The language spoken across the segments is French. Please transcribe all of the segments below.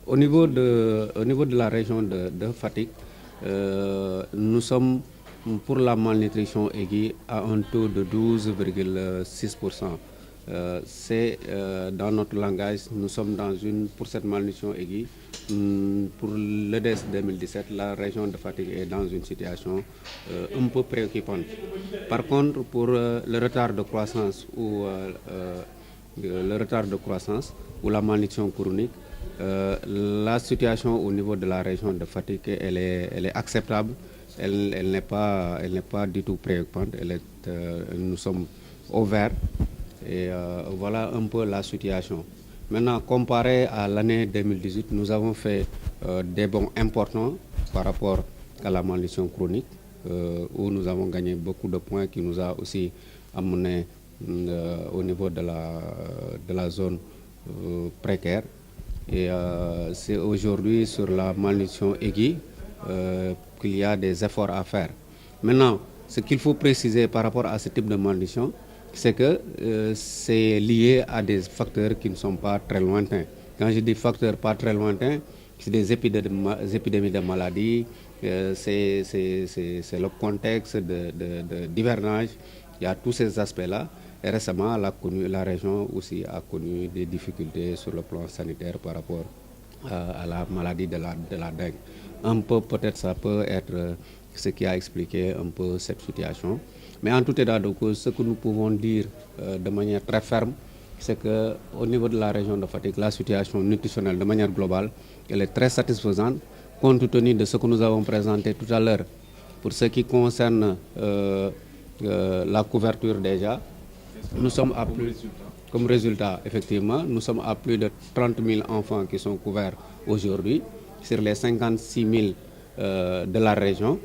Au niveau de la région de Fatick, nous sommes pour la malnutrition aiguë à un taux de 12,6%. Dans notre langage, nous sommes pour cette malnutrition aiguë, pour l'EDES 2017, la région de Fatick est dans une situation un peu préoccupante. Par contre, pour le retard de croissance ou la malnutrition chronique, la situation au niveau de la région de Fatick, elle est acceptable, elle n'est pas du tout préoccupante, nous sommes au vert et voilà un peu la situation. Maintenant, comparé à l'année 2018, nous avons fait des bons importants par rapport à la malnutrition chronique, où nous avons gagné beaucoup de points qui nous a aussi amené au niveau de la zone précaire. Et c'est aujourd'hui sur la malnutrition aiguë qu'il y a des efforts à faire. Maintenant, ce qu'il faut préciser par rapport à ce type de malnutrition, c'est que c'est lié à des facteurs qui ne sont pas très lointains. Quand je dis facteurs pas très lointains, c'est des épidémies de maladies, c'est le contexte d'hivernage, il y a tous ces aspects-là. Et récemment, la région aussi a connu des difficultés sur le plan sanitaire par rapport à la maladie de la dengue. Un peu, peut-être, ça peut être ce qui a expliqué un peu cette situation. Mais en tout état de cause, ce que nous pouvons dire de manière très ferme, c'est qu'au niveau de la région de Fatick, la situation nutritionnelle de manière globale, elle est très satisfaisante, compte tenu de ce que nous avons présenté tout à l'heure. Pour ce qui concerne la couverture déjà, nous sommes à comme résultat, effectivement, nous sommes à plus de 30 000 enfants qui sont couverts aujourd'hui sur les 56 000 de la région.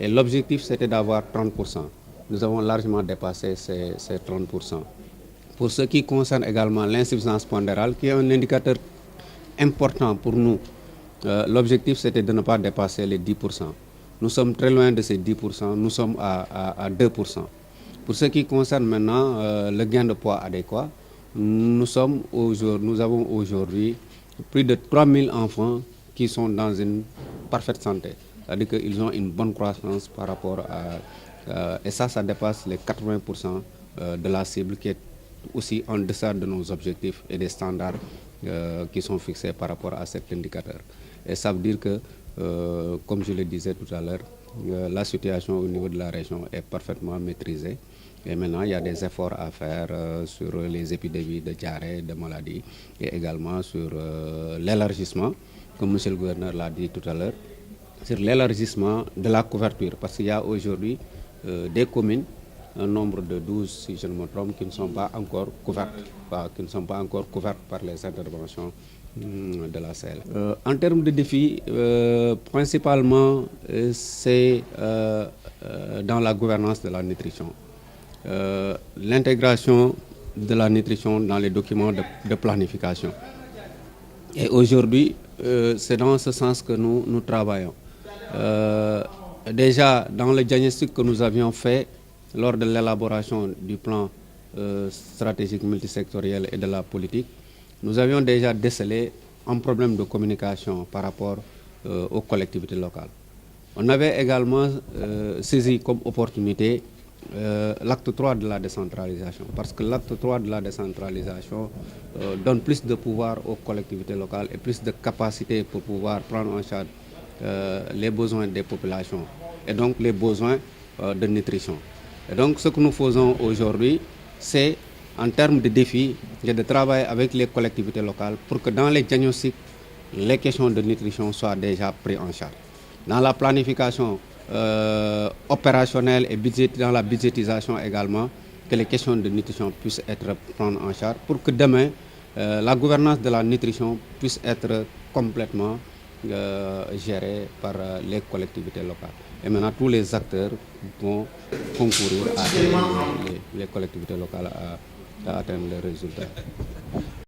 Et l'objectif, c'était d'avoir 30%. Nous avons largement dépassé ces 30%. Pour ce qui concerne également l'insuffisance pondérale, qui est un indicateur important pour nous, l'objectif, c'était de ne pas dépasser les 10%. Nous sommes très loin de ces 10%, nous sommes à 2%. Pour ce qui concerne maintenant le gain de poids adéquat, nous avons aujourd'hui plus de 3 000 enfants qui sont dans une parfaite santé. C'est-à-dire qu'ils ont une bonne croissance par rapport à... et ça dépasse les 80% de la cible qui est aussi en deçà de nos objectifs et des standards qui sont fixés par rapport à cet indicateur. Et ça veut dire que, comme je le disais tout à l'heure, la situation au niveau de la région est parfaitement maîtrisée. Et maintenant, il y a des efforts à faire sur les épidémies de diarrhée, de maladies, et également sur l'élargissement, comme M. le gouverneur l'a dit tout à l'heure, sur l'élargissement de la couverture. Parce qu'il y a aujourd'hui des communes, un nombre de 12, si je ne me trompe, qui ne sont pas encore couvertes, par les interventions de la CL. En termes de défis, principalement, c'est dans la gouvernance de la nutrition. L'intégration de la nutrition dans les documents de planification. Et aujourd'hui, c'est dans ce sens que nous travaillons. Déjà, dans le diagnostic que nous avions fait lors de l'élaboration du plan stratégique multisectoriel et de la politique, nous avions déjà décelé un problème de communication par rapport aux collectivités locales. On avait également saisi comme opportunité l'acte 3 de la décentralisation, parce que l'acte 3 de la décentralisation donne plus de pouvoir aux collectivités locales et plus de capacité pour pouvoir prendre en charge les besoins des populations et donc les besoins de nutrition. Et donc ce que nous faisons aujourd'hui, c'est en termes de défis, de travailler avec les collectivités locales pour que dans les diagnostics, les questions de nutrition soient déjà prises en charge. Dans la planification opérationnelle et dans la budgétisation également, que les questions de nutrition puissent être prises en charge pour que demain, la gouvernance de la nutrition puisse être complètement gérée par les collectivités locales. Et maintenant, tous les acteurs vont concourir à aider les collectivités locales à atteindre les résultats.